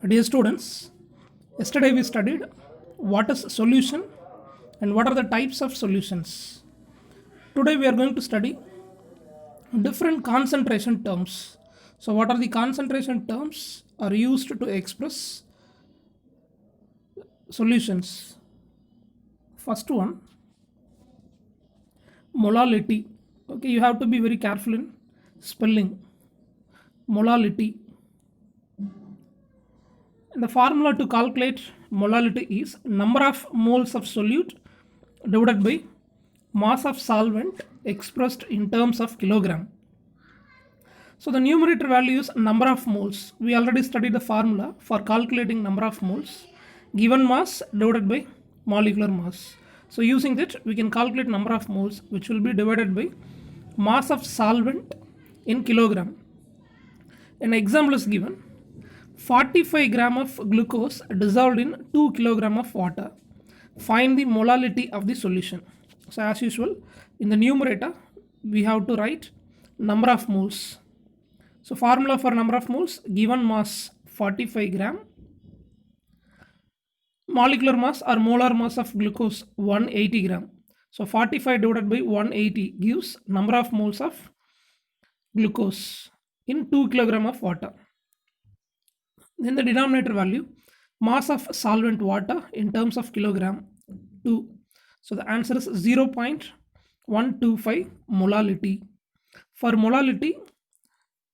Dear students, yesterday we studied what is solution and what are the types of solutions. Today we are going to study different concentration terms. So what are the concentration terms are used to express solutions? First one, molality. Okay, you have to be very careful in spelling. Molality. The formula to calculate molality is number of moles of solute divided by mass of solvent expressed in terms of kilogram. So the numerator value is number of moles. We already studied the formula for calculating number of moles. Given mass divided by molecular mass. So using that we can calculate number of moles, which will be divided by mass of solvent in kilogram. An example is given. 45 gram of glucose dissolved in 2 kilogram of water. Find the molality of the solution. So as usual, in the numerator we have to write number of moles. So formula for number of moles, given mass 45 gram, molecular mass or molar mass of glucose 180 gram. So 45 divided by 180 gives number of moles of glucose in 2 kilogram of water. Then the denominator value, mass of solvent water in terms of kilogram 2. So the answer is 0.125 molality. For molality,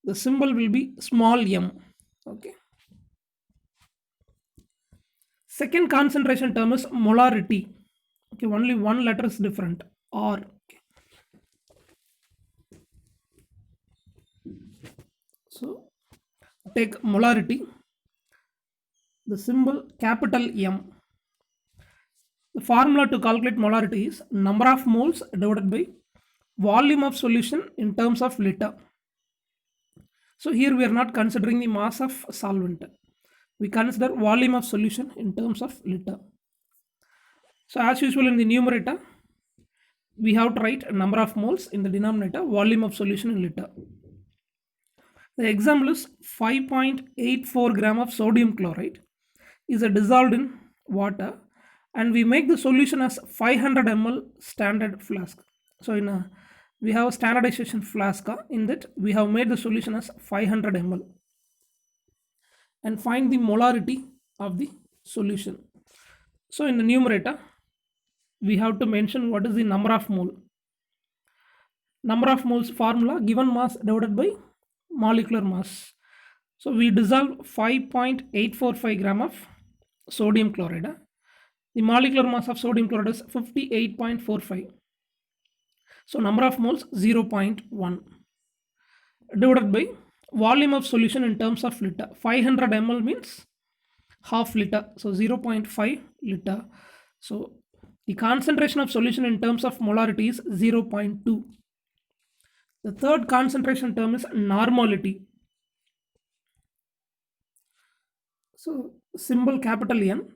the symbol will be small m. Okay. Second concentration term is molarity. Okay, only one letter is different. R. Okay. So take molarity. The symbol capital M. The formula to calculate molarity is number of moles divided by volume of solution in terms of liter. So here we are not considering the mass of solvent. We consider volume of solution in terms of liter. So as usual in the numerator, we have to write number of moles, in the denominator volume of solution in liter. The example is 5.84 gram of sodium chloride is dissolved in water, and we make the solution as 500 ml standard flask. So we have a standardization flask. In that we have made the solution as 500 ml and find the molarity of the solution. So in the numerator we have to mention what is the number of mole. Number of moles formula, given mass divided by molecular mass. So we dissolve 5.845 gram of sodium chloride. The molecular mass of sodium chloride is 58.45. So number of moles 0.1 divided by volume of solution in terms of liter. 500 ml means half liter, so 0.5 liter. So the concentration of solution in terms of molarity is 0.2. The third concentration term is normality. So symbol capital N.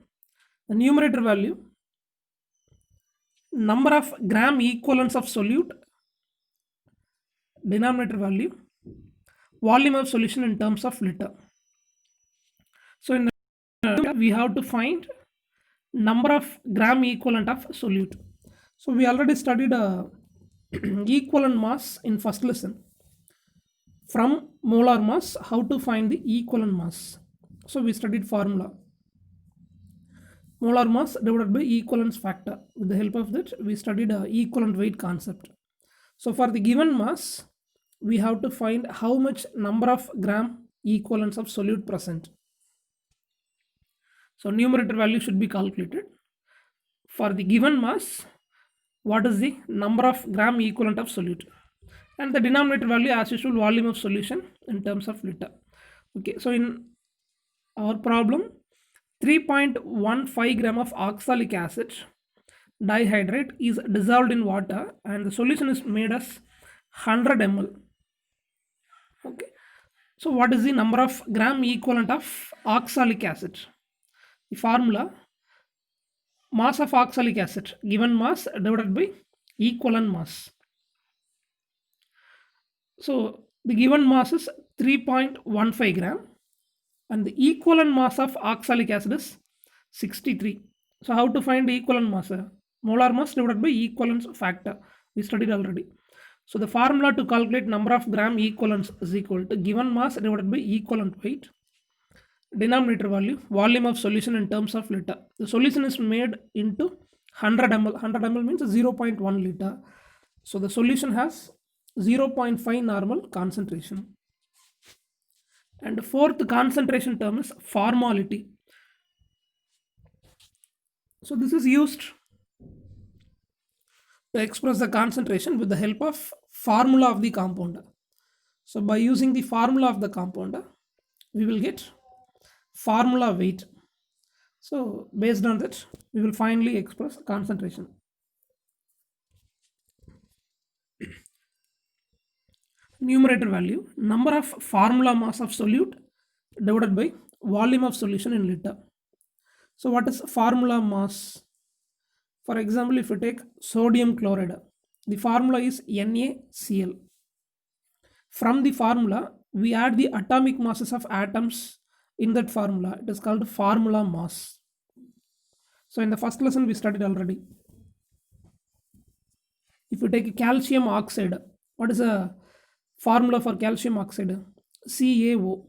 The numerator value, number of gram equivalents of solute, denominator value, volume of solution in terms of liter. So in the we have to find number of gram equivalent of solute. So we already studied equivalent mass in first lesson. From molar mass, how to find the equivalent mass. So we studied formula. Molar mass divided by equivalence factor. With the help of that, we studied equivalent weight concept. So for the given mass, we have to find how much number of gram equivalents of solute present. So numerator value should be calculated. For the given mass, what is the number of gram equivalent of solute? And the denominator value, as usual, volume of solution in terms of liter. Okay, so in our problem, 3.15 gram of oxalic acid dihydrate is dissolved in water and the solution is made as 100 ml. Okay, so what is the number of gram equivalent of oxalic acid? The formula, mass of oxalic acid, given mass divided by equivalent mass. So the given mass is 3.15 gram and the equivalent mass of oxalic acid is 63. So how to find the equivalent mass? Molar mass divided by equivalence factor. We studied already. So the formula to calculate number of gram equivalents is equal to given mass divided by equivalent weight. Denominator value, volume of solution in terms of liter. The solution is made into 100 ml. 100 ml means 0.1 liter. So the solution has 0.5 normal concentration. And fourth concentration term is formality. So this is used to express the concentration with the help of formula of the compound. So by using the formula of the compound, we will get formula weight. So based on that, we will finally express concentration. Numerator value, number of formula mass of solute divided by volume of solution in liter. So what is formula mass? For example, if you take sodium chloride, the formula is NaCl. From the formula, we add the atomic masses of atoms in that formula. It is called formula mass. So in the first lesson, we studied already. If you take calcium oxide, what is the formula for calcium oxide? CaO.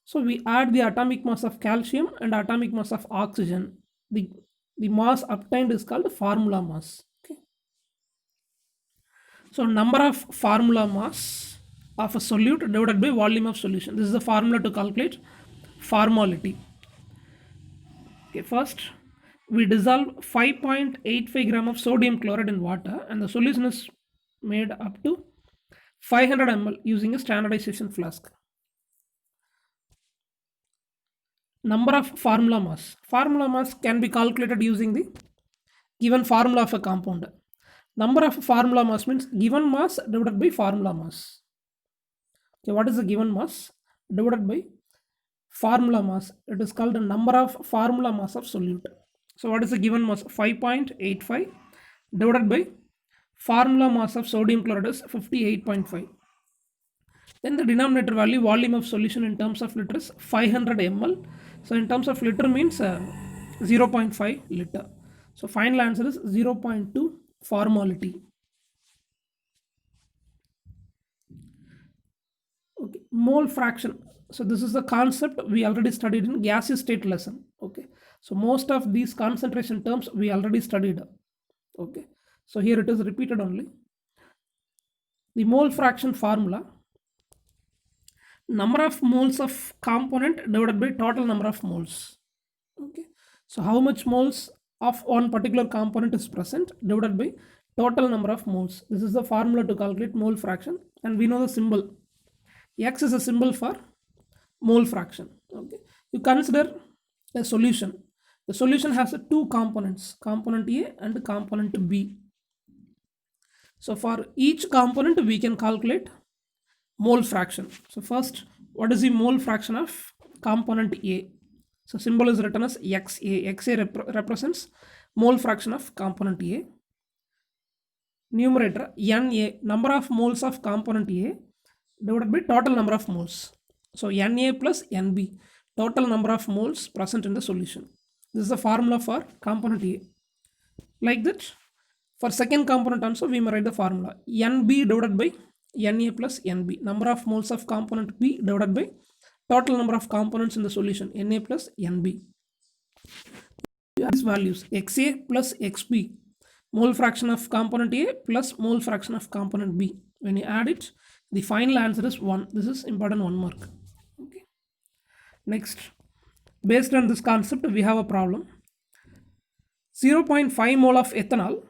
So we add the atomic mass of calcium and atomic mass of oxygen. The mass obtained is called formula mass. Okay. So number of formula mass of a solute divided by volume of solution. This is the formula to calculate formality. Okay, first we dissolve 5.85 gram of sodium chloride in water and the solution is made up to 500 ml using a standardization flask. Number of formula mass. Formula mass can be calculated using the given formula of a compound. Number of formula mass means given mass divided by formula mass. Okay, what is the given mass? Divided by formula mass. It is called the number of formula mass of solute. So what is the given mass? 5.85 divided by formula mass of sodium chloride is 58.5. Then the denominator value, volume of solution in terms of liter is 500 ml. So in terms of liter means 0.5 liter. So final answer is 0.2 formality. Okay, mole fraction. So this is the concept we already studied in gaseous state lesson. Okay, so most of these concentration terms we already studied. Okay, so here it is repeated only. The mole fraction formula, number of moles of component divided by total number of moles. Okay, so how much moles of one particular component is present divided by total number of moles. This is the formula to calculate mole fraction, and we know the symbol. X is a symbol for mole fraction. Okay, you consider a solution. The solution has two components, component A and component B. So for each component we can calculate mole fraction. So first, what is the mole fraction of component A? So symbol is written as XA. XA represents mole fraction of component A. Numerator Na, number of moles of component A divided by total number of moles. So Na plus Nb, total number of moles present in the solution. This is the formula for component A. Like that, for second component also we may write the formula Nb divided by Na plus Nb, number of moles of component B divided by total number of components in the solution, Na plus Nb. These values, Xa plus Xb, mole fraction of component A plus mole fraction of component B. When you add it, the final answer is 1. This is important 1 mark. Okay. Next, based on this concept, we have a problem. 0.5 mole of ethanol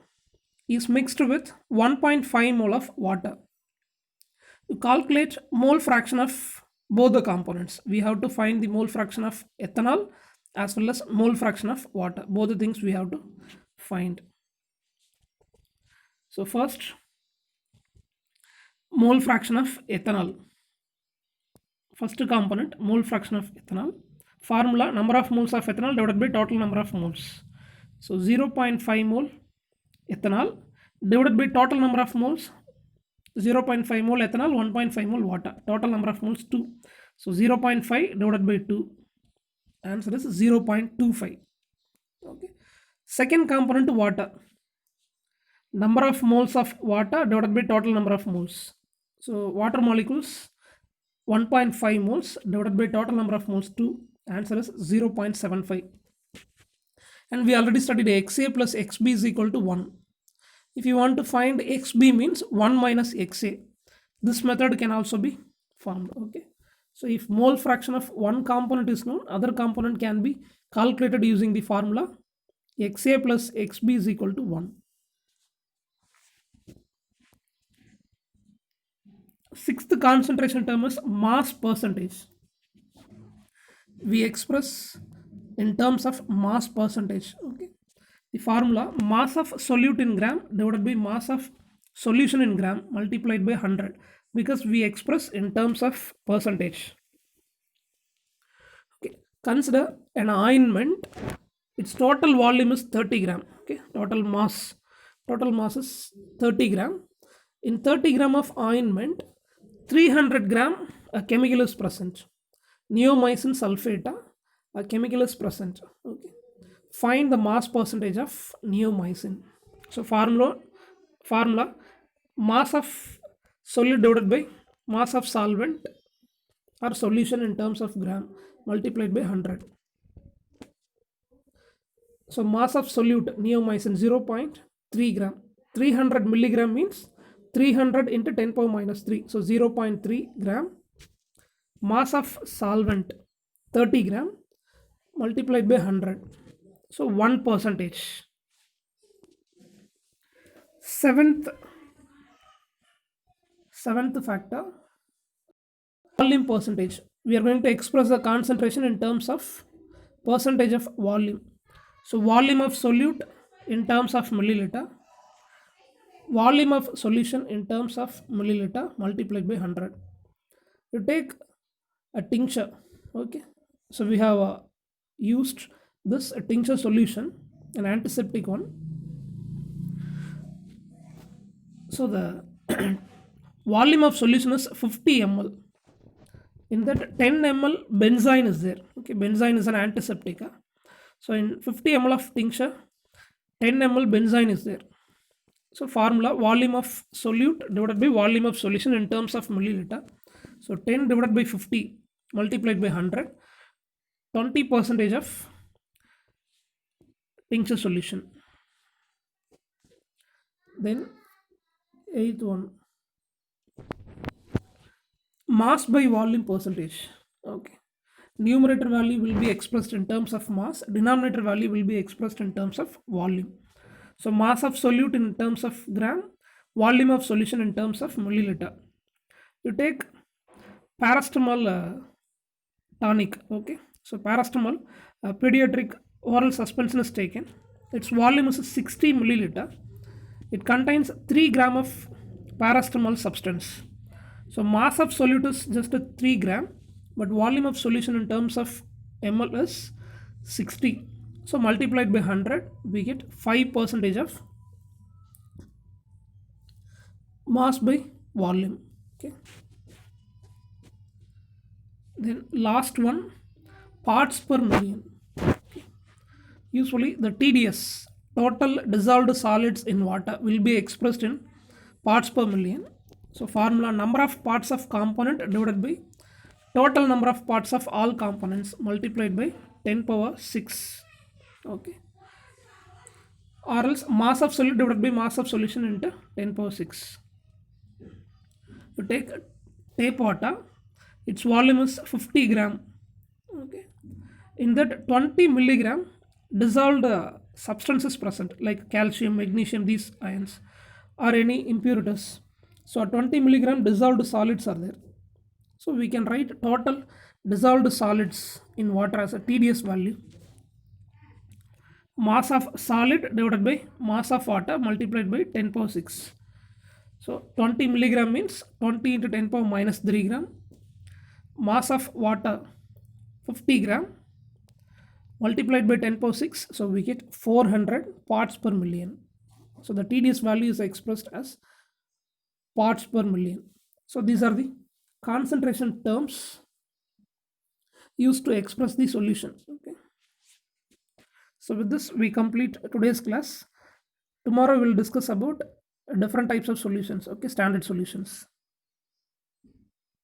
is mixed with 1.5 mole of water. To calculate mole fraction of both the components, we have to find the mole fraction of ethanol as well as mole fraction of water. Both the things we have to find. So first, mole fraction of ethanol. First component, mole fraction of ethanol. Formula, number of moles of ethanol divided by total number of moles. So 0.5 mole ethanol divided by total number of moles, 0.5 mole ethanol, 1.5 mole water. Total number of moles 2. So 0.5 divided by 2. Answer is 0.25. Okay. Second component, water. Number of moles of water divided by total number of moles. So water molecules 1.5 moles divided by total number of moles 2. Answer is 0.75. And we already studied XA plus XB is equal to 1. If you want to find XB means 1 minus XA. This method can also be formed. Okay. So if mole fraction of one component is known, other component can be calculated using the formula XA plus XB is equal to 1. Sixth concentration term is mass percentage. We express in terms of mass percentage. Okay. The formula mass of solute in gram divided by mass of solution in gram multiplied by 100, because we express in terms of percentage. Okay. Consider an ointment. Its total volume is 30 gram. Okay. Total mass is 30 gram. In 30 gram of ointment, 300 gram a chemical is present. Neomycin sulfate, a chemical is present. Okay. Find the mass percentage of neomycin. So formula mass of solute divided by mass of solvent or solution in terms of gram multiplied by 100. So mass of solute neomycin 0.3 gram. 300 milligram means 300 into 10 power minus 3. So 0.3 gram. Mass of solvent 30 gram multiplied by 100. So 1%. Seventh factor, volume percentage. We are going to express the concentration in terms of percentage of volume. So volume of solute in terms of milliliter, volume of solution in terms of milliliter multiplied by 100. You take a tincture. Okay. So we have used this tincture solution, an antiseptic one. So the volume of solution is 50 ml. In that 10 ml benzene is there. Okay, benzene is an antiseptic. So in 50 ml of tincture, 10 ml benzene is there. So formula volume of solute divided by volume of solution in terms of milliliter. So 10 divided by 50 multiplied by 100, 20% of tincture solution. Then 8th one, mass by volume percentage. Okay. Numerator value will be expressed in terms of mass, denominator value will be expressed in terms of volume. So mass of solute in terms of gram, volume of solution in terms of milliliter. You take paracetamol tonic. Okay. So paracetamol pediatric oral suspension is taken. Its volume is 60 milliliter. It contains 3 gram of paracetamol substance. So mass of solute is just 3 gram, but volume of solution in terms of ml is 60. So multiplied by 100, we get 5% of mass by volume. Okay. Then last one, parts per million. Okay. Usually the TDS, total dissolved solids in water, will be expressed in parts per million. So formula number of parts of component divided by total number of parts of all components multiplied by 10 power 6. Okay. Or else mass of solute divided by mass of solution into 10 power 6. You take tape water, its volume is 50 gram. Okay. In that 20 milligram dissolved substances present like calcium, magnesium, these ions, or any impurities. So 20 milligram dissolved solids are there. So we can write total dissolved solids in water as a TDS value. Mass of solid divided by mass of water multiplied by 10 power 6. So 20 milligram means 20 into 10 power minus 3 gram. Mass of water 50 gram multiplied by 10 power 6. So we get 400 parts per million. So the TDS value is expressed as parts per million. So these are the concentration terms used to express the solution. Okay. So with this, we complete today's class. Tomorrow we'll discuss about different types of solutions. Okay, standard solutions.